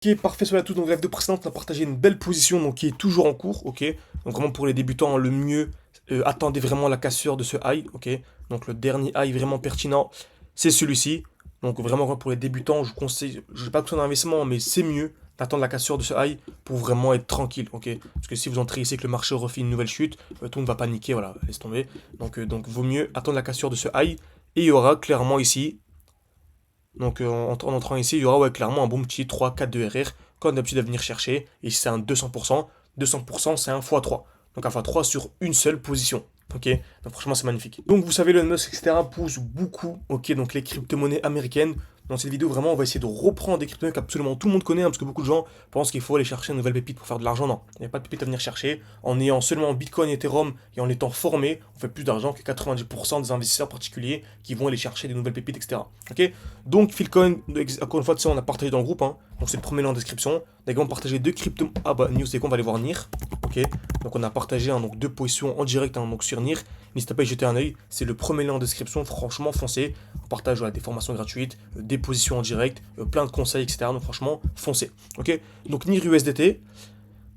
Ok, parfait, cela tout. Donc, la vidéo précédente, on a partagé une belle position donc, qui est toujours en cours. Ok, donc vraiment pour les débutants, le mieux, attendez vraiment la cassure de ce high. Ok, donc le dernier high vraiment pertinent, c'est celui-ci. Donc, vraiment pour les débutants, je vous conseille, je n'ai pas besoin d'investissement, mais c'est mieux d'attendre la cassure de ce high pour vraiment être tranquille. Ok, parce que si vous entrez ici et que le marché refait une nouvelle chute, tout le monde va paniquer. Voilà, laisse tomber. Donc, vaut mieux attendre la cassure de ce high. Et il y aura clairement ici donc en entrant ici, il y aura ouais, clairement un bon petit 3-4 de RR, comme d'habitude à venir chercher. Et si c'est un 200%, 200% c'est un x3. Donc un x3 sur une seule position. Ok, donc franchement c'est magnifique. Donc vous savez, le Musk, etc. pousse beaucoup, ok, donc les crypto-monnaies américaines. Dans cette vidéo, vraiment, on va essayer de reprendre des crypto-monnaies qu'absolument tout le monde connaît, hein, parce que beaucoup de gens pensent qu'il faut aller chercher une nouvelle pépite pour faire de l'argent. Non, il n'y a pas de pépite à venir chercher. En ayant seulement Bitcoin et Ethereum et en étant formé, on fait plus d'argent que 90% des investisseurs particuliers qui vont aller chercher des nouvelles pépites, etc. Ok, donc Philcoin, encore une fois, on a partagé dans le groupe, hein, donc c'est le premier lien en description. On a également partagé deux crypto. Ah bah, News, c'est quoi, on va aller voir NIR. Ok, donc on a partagé donc deux positions en direct donc sur NIR. N'hésitez pas à y jeter un œil, c'est le premier lien en description, franchement foncez. On partage des formations gratuites, des positions en direct, plein de conseils, etc. Donc franchement, foncez. Ok, donc NIR USDT,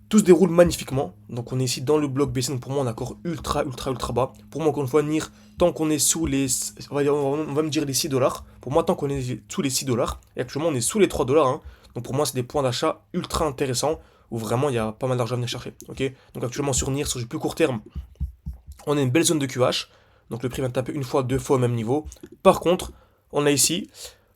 tout se déroule magnifiquement. Donc on est ici dans le bloc baissier. Donc pour moi on est encore ultra bas. Pour moi encore une fois NIR, tant qu'on est sous les, on va me dire les 6 dollars. Pour moi tant qu'on est sous les 6 dollars, et actuellement on est sous les 3 dollars. Hein, donc pour moi c'est des points d'achat ultra intéressants où vraiment il y a pas mal d'argent à venir chercher. Ok, donc actuellement sur NIR, sur du plus court terme, on a une belle zone de QH. Donc le prix va taper une fois, deux fois au même niveau. Par contre, on a ici,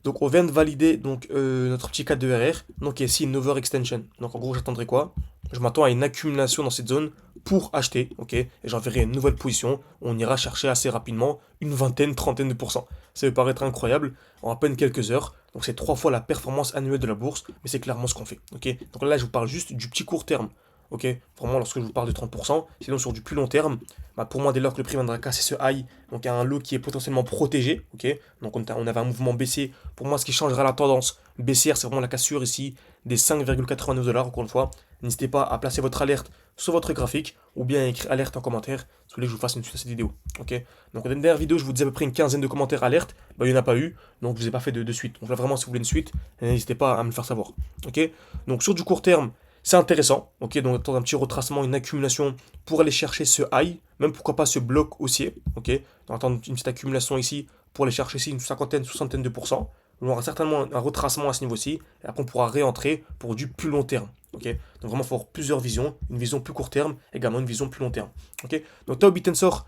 donc on vient de valider donc, notre petit cadre de RR. Donc il y a ici une overextension. Donc en gros, j'attendrai quoi? Je m'attends à une accumulation dans cette zone pour acheter, ok? Et j'enverrai une nouvelle position. On ira chercher assez rapidement une vingtaine, trentaine de pourcents. Ça peut paraître incroyable en à peine quelques heures. Donc c'est trois fois la performance annuelle de la bourse, mais c'est clairement ce qu'on fait, ok? Donc là, je vous parle juste du petit court terme, ok? Vraiment, lorsque je vous parle de 30%, sinon sur du plus long terme, bah pour moi, dès lors que le prix viendra casser ce high, donc il y a un lot qui est potentiellement protégé, ok? Donc on avait un mouvement baissier. Pour moi, ce qui changera la tendance baissière, c'est vraiment la cassure ici des 5,89 dollars, encore une fois. N'hésitez pas à placer votre alerte sur votre graphique ou bien à écrire alerte en commentaire si vous voulez que je vous fasse une suite à cette vidéo. Ok. Donc dans la dernière vidéo, je vous disais à peu près une quinzaine de commentaires alerte. Bah, il n'y en a pas eu, donc je ne vous ai pas fait de suite. Donc là, vraiment, si vous voulez une suite, n'hésitez pas à me le faire savoir. Ok. Donc sur du court terme, c'est intéressant. Ok. Donc attendre un petit retracement, une accumulation pour aller chercher ce high, même pourquoi pas ce bloc haussier. Ok. Donc attendre une petite accumulation ici pour aller chercher ici une cinquantaine, soixantaine de pourcents. On aura certainement un retracement à ce niveau-ci, et après on pourra réentrer pour du plus long terme. Ok, donc vraiment, il faut avoir plusieurs visions, une vision plus court terme, également une vision plus long terme. Ok, donc Tao Bitensor,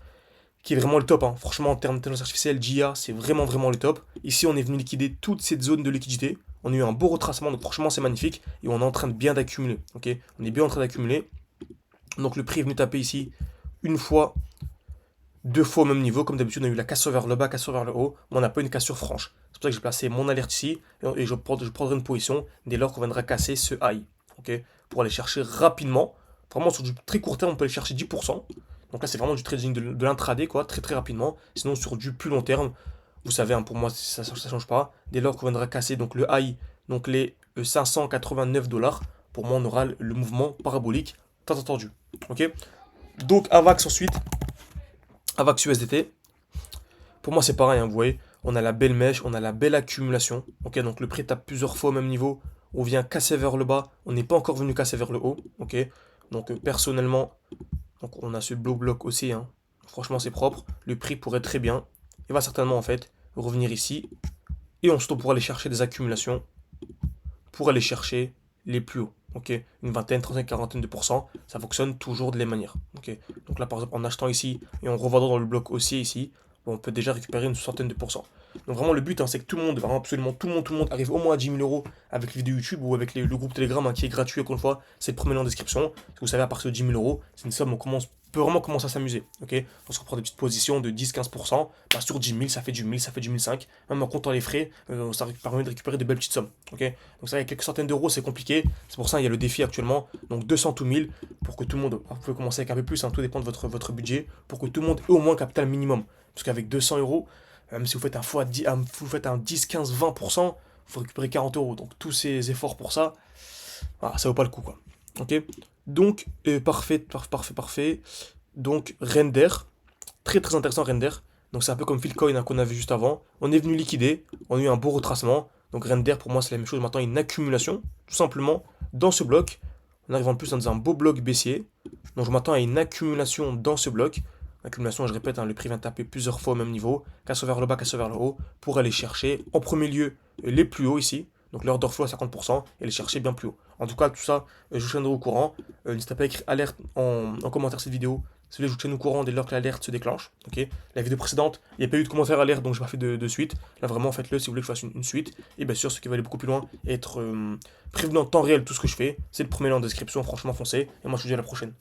qui est vraiment le top, hein. Franchement en termes d'intelligence artificielle, GIA, c'est vraiment le top. Ici, on est venu liquider toute cette zone de liquidité. On a eu un beau retracement, donc franchement, c'est magnifique. Et on est en train de bien d'accumuler. Ok, on est bien en train d'accumuler. Donc le prix est venu taper ici une fois, deux fois au même niveau. Comme d'habitude, on a eu la cassure vers le bas, cassure vers le haut, mais on n'a pas une cassure franche. C'est pour ça que j'ai placé mon alerte ici et je prendrai une position dès lors qu'on viendra casser ce high. Ok, pour aller chercher rapidement. Vraiment, sur du très court terme, on peut aller chercher 10%. Donc là, c'est vraiment du trading de l'intraday, quoi, très rapidement. Sinon, sur du plus long terme, vous savez, hein, pour moi, ça ne change pas. Dès lors qu'on viendra casser donc le high, donc les 589 dollars, pour moi, on aura le mouvement parabolique, tant entendu. Ok, donc Avax ensuite. Avax USDT, pour moi c'est pareil, hein, vous voyez, on a la belle mèche, on a la belle accumulation. Ok, donc le prix tape plusieurs fois au même niveau, on vient casser vers le bas, on n'est pas encore venu casser vers le haut. Ok, donc personnellement, donc on a ce bloc aussi, hein. Franchement c'est propre, le prix pourrait très bien, il va certainement en fait revenir ici, et ensuite on pourra aller chercher des accumulations pour aller chercher les plus hauts. Ok, une vingtaine, trentaine, quarantaine de pourcents, ça fonctionne toujours de la même manière. Ok, donc là par exemple en achetant ici et en revendant dans le bloc haussier ici, on peut déjà récupérer une centaine de pourcents. Donc vraiment le but, hein, c'est que tout le monde, vraiment absolument tout le monde arrive au moins à 10 000 euros avec les vidéos YouTube ou avec le groupe Telegram, hein, qui est gratuit encore une fois. C'est le premier lien en description. Vous savez, à partir de 10 000 euros, c'est une somme, peut vraiment commencer à s'amuser. Ok, on se reprend des petites positions de 10-15%. Bah, sur 10 000, ça fait du 1000, ça fait du 1005. Même en comptant les frais, ça permet de récupérer de belles petites sommes. Ok, donc ça, avec quelques centaines d'euros, c'est compliqué. C'est pour ça il y a le défi actuellement. Donc 200 ou 1000 pour que tout le monde, vous pouvez commencer avec un peu plus, hein, tout dépend de votre budget, pour que tout le monde ait au moins un capital minimum. Parce qu'avec 200 euros, même si vous faites un fois 10, vous faites un 10, 15, 20%, il faut récupérer 40 euros. Donc tous ces efforts pour ça, voilà, ça vaut pas le coup, quoi. Ok. Donc parfait. Donc render, très intéressant render. Donc c'est un peu comme Philcoin, hein, qu'on a vu juste avant. On est venu liquider, on a eu un beau retracement. Donc render pour moi c'est la même chose, maintenant une accumulation, tout simplement, dans ce bloc. On arrive en plus dans un beau bloc baissier. Donc je m'attends à une accumulation dans ce bloc. Accumulation, je répète, hein, le prix vient taper plusieurs fois au même niveau, casse vers le bas, casse vers le haut, pour aller chercher en premier lieu les plus hauts ici, donc l'heure d'orflow à 50%, et les chercher bien plus haut. En tout cas, tout ça, je vous tiendrai au courant. N'hésitez pas à écrire alerte en commentaire cette vidéo. Si vous voulez, je vous tiens au courant dès lors que l'alerte se déclenche. Ok. La vidéo précédente, il n'y a pas eu de commentaire alerte, donc je n'ai pas fait de suite. Là, vraiment, faites-le si vous voulez que je fasse une suite. Et bien sûr, ceux qui veulent aller beaucoup plus loin et être prévenus en temps réel de tout ce que je fais, c'est le premier lien en description. Franchement, foncez. Et moi, je vous dis à la prochaine.